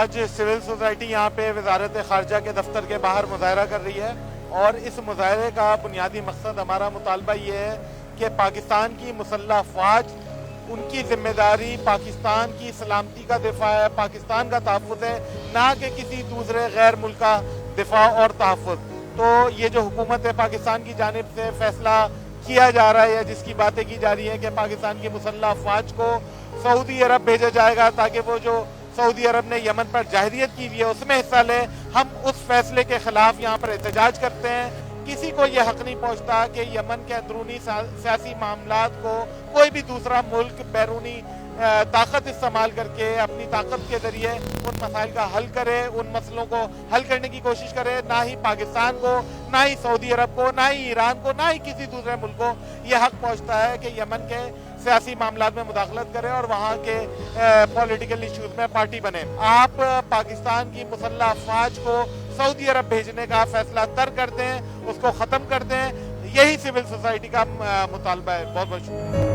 آج civil society یہاں پہ وزارت خارجہ کے دفتر کے باہر مظاہرہ کر رہی ہے، اور اس مظاہرے کا بنیادی مقصد، ہمارا مطالبہ یہ ہے کہ پاکستان کی مسلح افواج، ان کی ذمہ داری پاکستان کی سلامتی کا دفاع ہے، پاکستان کا تحفظ ہے، نہ کہ کسی دوسرے غیر ملک کا دفاع اور تحفظ۔ تو یہ جو حکومت پاکستان کی جانب سے فیصلہ کیا جا رہا ہے، جس کی باتیں کی جا رہی ہیں کہ پاکستان کی مسلح افواج کو سعودی عرب بھیجا جائے گا تاکہ وہ جو سعودی عرب نے یمن پر جاہریت کی ہوئی ہے اس میں حصہ لے، ہم اس فیصلے کے خلاف یہاں پر احتجاج کرتے ہیں۔ کسی کو یہ حق نہیں پہنچتا کہ یمن کے اندرونی سیاسی معاملات کو کوئی بھی دوسرا ملک بیرونی طاقت استعمال کر کے اپنی طاقت کے ذریعے ان مسائل کا حل کرے، ان مسئلوں کو حل کرنے کی کوشش کرے۔ نہ ہی پاکستان کو، نہ ہی سعودی عرب کو، نہ ہی ایران کو، نہ ہی کسی دوسرے ملک کو یہ حق پہنچتا ہے کہ یمن کے سیاسی معاملات میں مداخلت کرے اور وہاں کے پولیٹیکل ایشوز میں پارٹی بنے۔ آپ پاکستان کی مسلح افواج کو سعودی عرب بھیجنے کا فیصلہ ترک کر دیں، اس کو ختم کر دیں، یہی سول سوسائٹی کا مطالبہ ہے۔ بہت بہت شکریہ۔